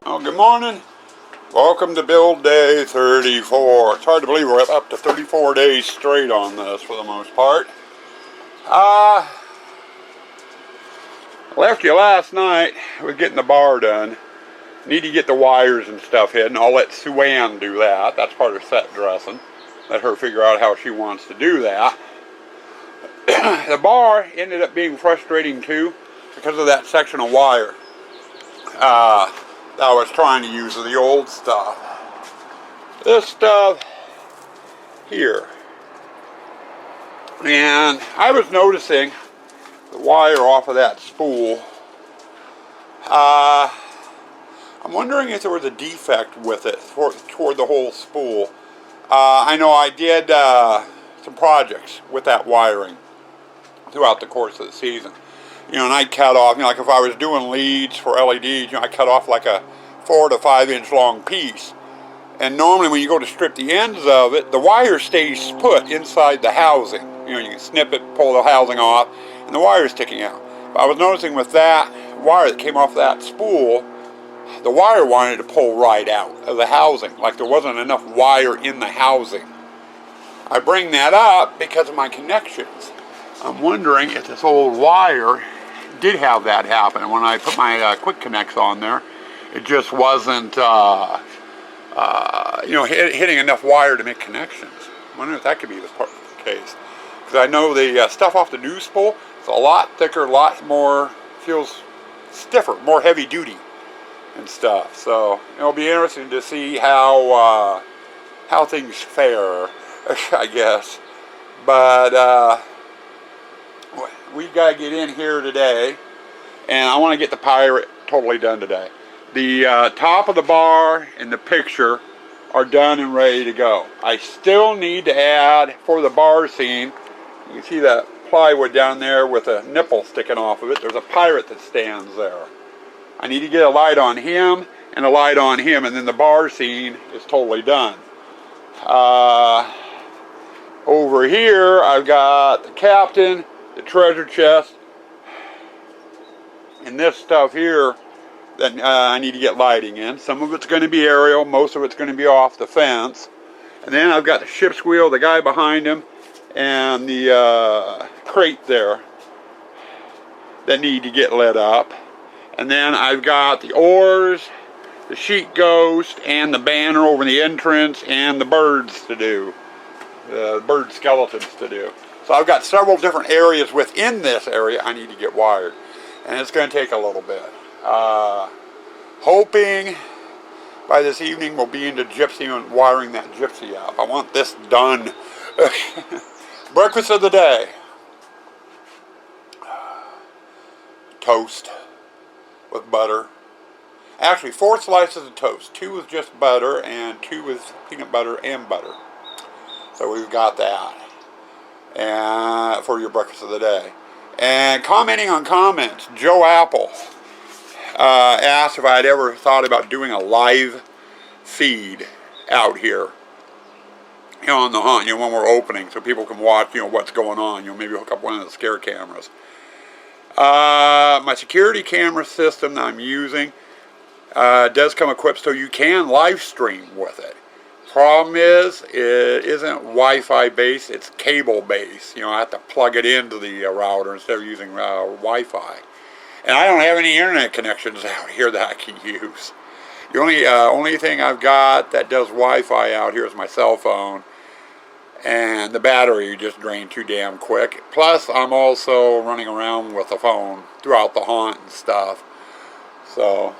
Well, good morning. Welcome to build day 34. It's hard to believe we're up to 34 days straight on this for the most part. Left you last night with getting the bar done. Need to get the wires and stuff hidden. I'll let Sue Ann do that. That's part of set dressing. Let her figure out how she wants to do that. The bar ended up being frustrating too because of that section of wire. I was trying to use the old stuff. This stuff here. And I was noticing the wire off of that spool. I'm wondering if there was a defect with it toward the whole spool. I know I did some projects with that wiring throughout the course of the season. You know, and I cut off, like if I was doing leads for LEDs, I cut off like a 4 to 5 inch long piece. And normally when you go to strip the ends of it, the wire stays put inside the housing. You can snip it, pull the housing off, and the wire is sticking out. But I was noticing with that wire that came off that spool, the wire wanted to pull right out of the housing, like there wasn't enough wire in the housing. I bring that up because of my connections. I'm wondering if this old wire did have that happen. And when I put my quick connects on there, it just wasn't hitting enough wire to make connections. I wonder if that could be the case. Because I know the stuff off the new spool is a lot thicker, a lot more, feels stiffer, more heavy duty and stuff. So it'll be interesting to see how things fare, I guess. But we got to get in here today, and I want to get the pirate totally done today. The top of the bar and the picture are done and ready to go. I still need to add, for the bar scene, you can see that plywood down there with a nipple sticking off of it. There's a pirate that stands there. I need to get a light on him and a light on him, and then the bar scene is totally done. Over here, I've got the captain, the treasure chest, and this stuff here that I need to get lighting in. Some of it's going to be aerial, most of it's going to be off the fence. And then I've got the ship's wheel, the guy behind him, and the crate there that need to get lit up. And then I've got the oars, the sheet ghost, and the banner over the entrance, and the birds to do, the bird skeletons to do. So I've got several different areas within this area I need to get wired. And it's going to take a little bit. Hoping by this evening we'll be into gypsy and wiring that gypsy up. I want this done. Breakfast of the day. Toast with butter. Actually, 4 slices of toast. 2 with just butter and 2 with peanut butter and butter. So we've got that. And for your breakfast of the day. And commenting on comments, Joe Apple asked if I had ever thought about doing a live feed out here, on the hunt, when we're opening, so people can watch, what's going on. Maybe hook up one of the scare cameras. My security camera system that I'm using does come equipped so you can live stream with it. Problem is, it isn't Wi-Fi based, it's cable based. I have to plug it into the router instead of using Wi-Fi. And I don't have any internet connections out here that I can use. The only thing I've got that does Wi-Fi out here is my cell phone. And the battery just drained too damn quick. Plus, I'm also running around with the phone throughout the hunt and stuff. So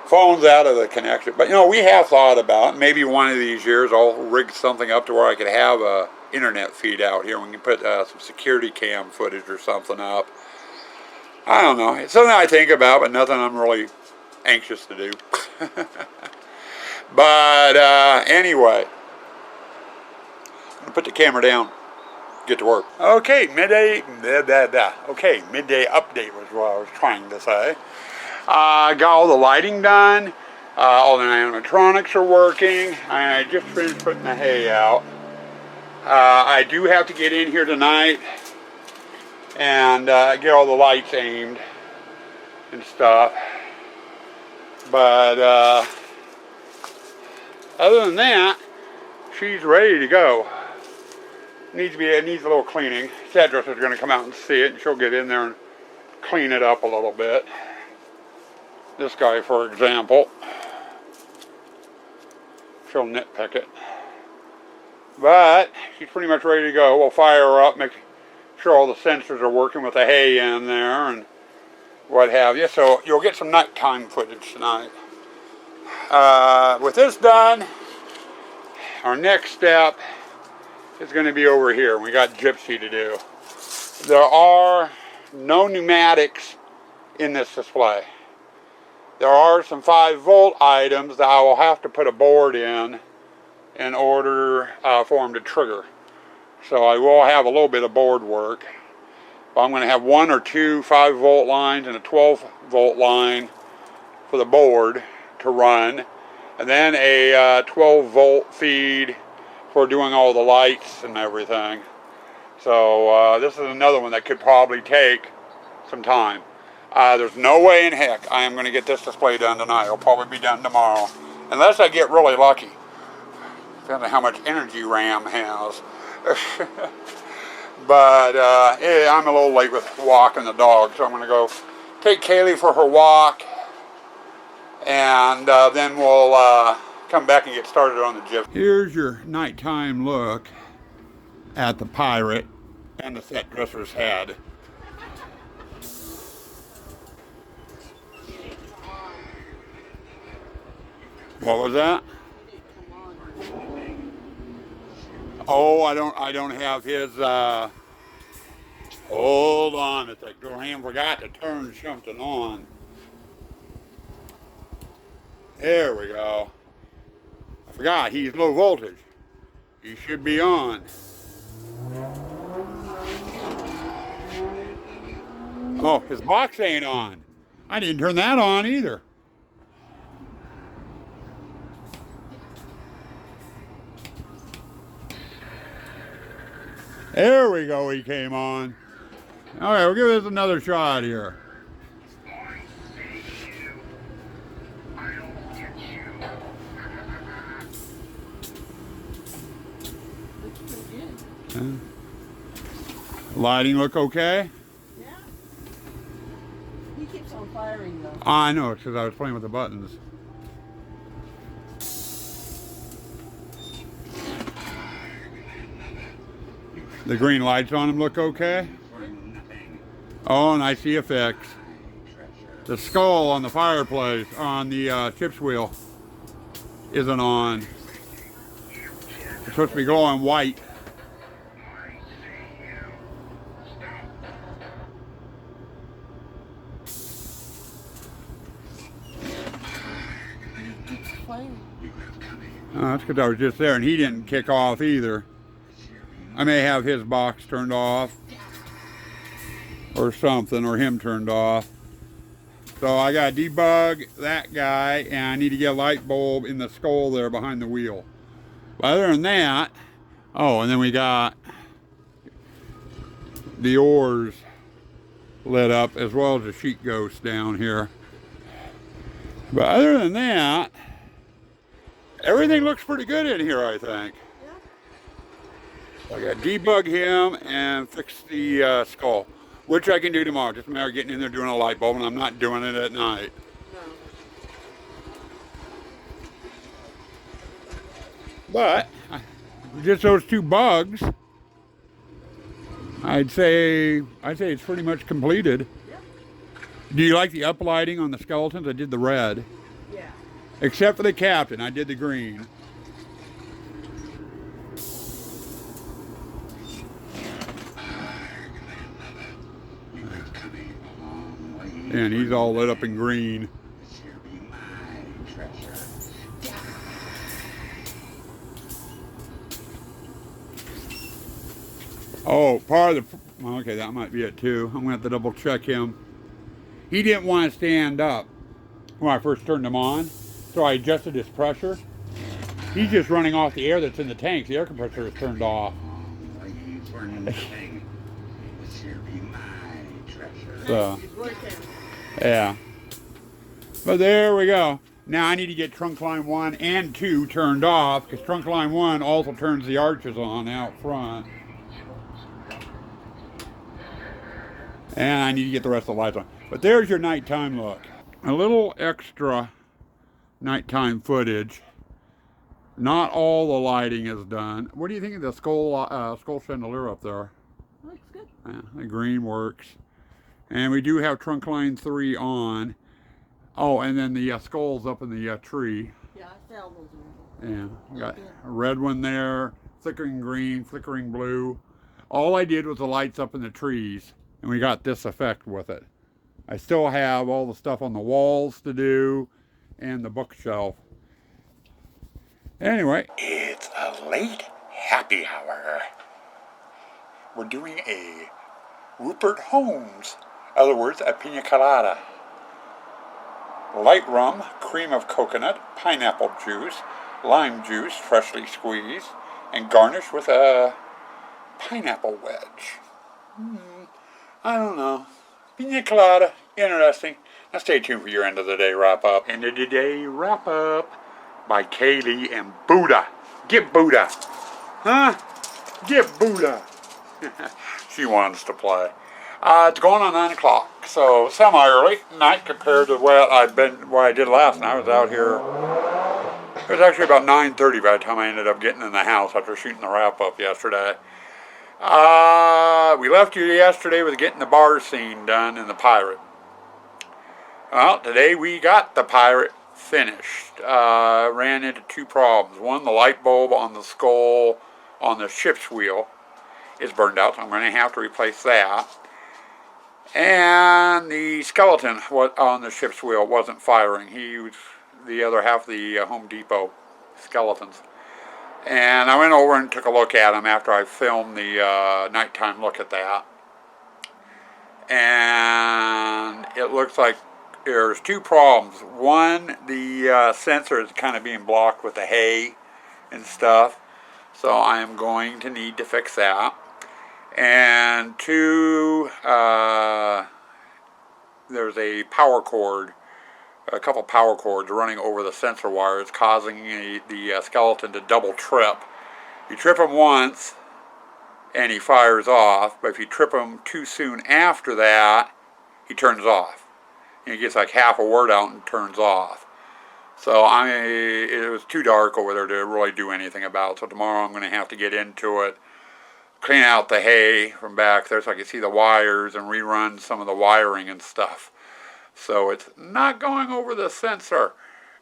phone's out of the connection. But we have thought about maybe one of these years I'll rig something up to where I could have a internet feed out here. We can put some security cam footage or something up. I don't know. It's something I think about, but nothing I'm really anxious to do. But anyway, I'm going to put the camera down, get to work. Okay, midday update was what I was trying to say. I got all the lighting done, all the animatronics are working. I just finished putting the hay out. I do have to get in here tonight and get all the lights aimed and stuff. But other than that, she's ready to go. It needs a little cleaning. Set dresser's going to come out and see it, and she'll get in there and clean it up a little bit. This guy, for example, she'll nitpick it. But she's pretty much ready to go. We'll fire her up, make sure all the sensors are working with the hay in there and what have you. So you'll get some nighttime footage tonight. With this done, our next step is going to be over here. We got gypsy to do. There are no pneumatics in this display. There are some 5-volt items that I will have to put a board in order for them to trigger. So I will have a little bit of board work. But I'm going to have 1 or 2 5-volt lines and a 12-volt line for the board to run. And then a 12-volt feed for doing all the lights and everything. So this is another one that could probably take some time. There's no way in heck I am going to get this display done tonight. It'll probably be done tomorrow. Unless I get really lucky. Depends on how much energy RAM has. But I'm a little late with walking the dog. So I'm going to go take Kaylee for her walk. And then we'll come back and get started on the gypsy. Here's your nighttime look at the Pirate and the set dresser's head. What was that? Oh, I don't have his. Hold on a sec. I forgot to turn something on. There we go. I forgot, he's low voltage. He should be on. Oh, his box ain't on. I didn't turn that on either. There we go, he came on. All right, we'll give this another shot here. Lighting look okay? Yeah. He keeps on firing though. I know, it's because I was playing with the buttons. The green lights on him look okay? Oh, and I see effects. The skull on the fireplace, on the chips wheel, isn't on. It's supposed to be glowing white. Oh, that's because I was just there and he didn't kick off either. I may have his box turned off or something, or him turned off. So I got to debug that guy, and I need to get a light bulb in the skull there behind the wheel. But other than that, oh, and then we got the oars lit up as well as the sheet ghost down here. But other than that, everything looks pretty good in here, I think. I got to debug him and fix the skull, which I can do tomorrow. Just a matter of getting in there doing a light bulb, and I'm not doing it at night. No. But just those 2 bugs, I'd say it's pretty much completed. Yep. Do you like the uplighting on the skeletons? I did the red. Yeah. Except for the captain, I did the green. And he's all lit up in green. Oh, part of the... Okay, that might be it too. I'm going to have to double check him. He didn't want to stand up when I first turned him on, so I adjusted his pressure. He's just running off the air that's in the tank. The air compressor is turned off. So, yeah. But there we go. Now I need to get trunk line 1 and 2 turned off, because trunk line 1 also turns the arches on out front. And I need to get the rest of the lights on. But there's your nighttime look. A little extra nighttime footage. Not all the lighting is done. What do you think of the skull chandelier up there? Looks good. Yeah, the green works. And we do have trunk line 3 on. Oh, and then the skull's up in the tree. Yeah, I saw those. Yeah, got a red one there, flickering green, flickering blue. All I did was the lights up in the trees, and we got this effect with it. I still have all the stuff on the walls to do, and the bookshelf. Anyway, it's a late happy hour. We're doing a Rupert Holmes, in other words, a pina colada. Light rum, cream of coconut, pineapple juice, lime juice, freshly squeezed, and garnished with a pineapple wedge. I don't know. Pina colada, interesting. Now stay tuned for your end of the day wrap up. End of the day wrap up by Kaylee and Buddha. Get Buddha. Huh? Get Buddha. She wants to play. It's going on 9 o'clock, so semi-early night compared to what I did last night. I was out here. It was actually about 9:30 by the time I ended up getting in the house after shooting the wrap-up yesterday. We left you yesterday with getting the bar scene done in the Pirate. Well, today we got the Pirate finished. Ran into 2 problems. One, the light bulb on the skull on the ship's wheel is burned out, so I'm going to have to replace that. And the skeleton on the ship's wheel wasn't firing. He was the other half of the Home Depot skeletons. And I went over and took a look at them after I filmed the nighttime look at that. And it looks like there's 2 problems. One, the sensor is kind of being blocked with the hay and stuff. So I am going to need to fix that. And 2, there's a power cord, a couple power cords running over the sensor wires, causing the skeleton to double trip. You trip him once, and he fires off, but if you trip him too soon after that, he turns off. And he gets like half a word out and turns off. So it was too dark over there to really do anything about it. So tomorrow I'm going to have to get into it, clean out the hay from back there so I can see the wires and rerun some of the wiring and stuff. So it's not going over the sensor.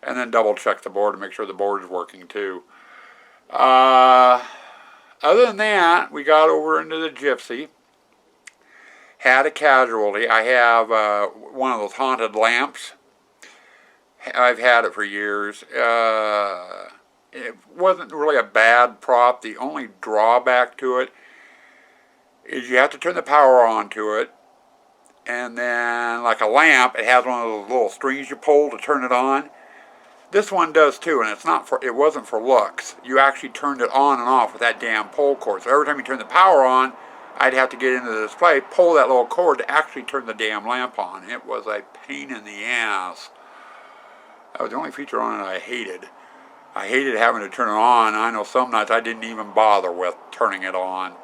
And then double check the board to make sure the board is working too. Other than that, we got over into the gypsy. Had a casualty. I have one of those haunted lamps. I've had it for years. It wasn't really a bad prop. The only drawback to it is you have to turn the power on to it, and then like a lamp, it has one of those little strings you pull to turn it on. This one does too, and it wasn't for looks. You actually turned it on and off with that damn pull cord. So every time you turn the power on, I'd have to get into the display, pull that little cord to actually turn the damn lamp on. It was a pain in the ass. That was the only feature on it I hated. I hated having to turn it on. I know some nights I didn't even bother with turning it on.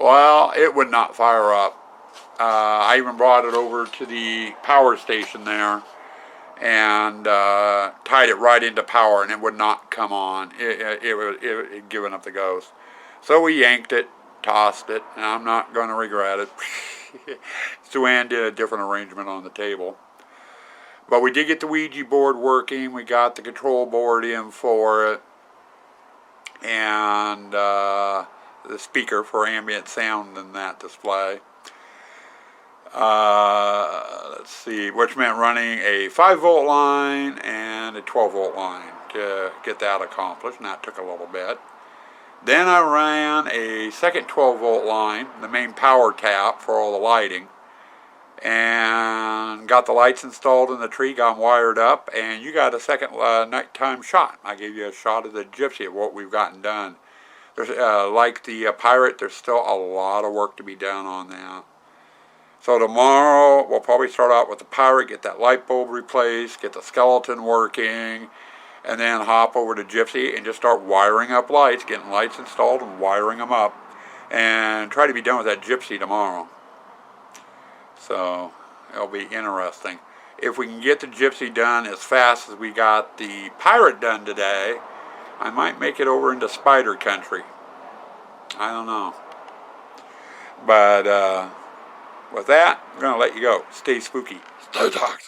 Well, it would not fire up. I even brought it over to the power station there and tied it right into power, and it would not come on. It had given up the ghost. So we yanked it, tossed it, and I'm not going to regret it. Sue-Ann did a different arrangement on the table. But we did get the Ouija board working. We got the control board in for it. And the speaker for ambient sound in that display. Let's see, which meant running a 5-volt line and a 12-volt line to get that accomplished, and that took a little bit. Then I ran a second 12-volt line, the main power tap for all the lighting, and got the lights installed in the tree, got them wired up, and you got a second nighttime shot. I gave you a shot of the gypsy of what we've gotten done. There's, like the Pirate, there's still a lot of work to be done on that. So tomorrow we'll probably start out with the pirate, get that light bulb replaced, get the skeleton working, and then hop over to Gypsy and just start wiring up lights, getting lights installed and wiring them up, and try to be done with that Gypsy tomorrow. So it'll be interesting. If we can get the Gypsy done as fast as we got the pirate done today, I might make it over into Spider Country. I don't know. But with that, I'm going to let you go. Stay spooky. Stay dark.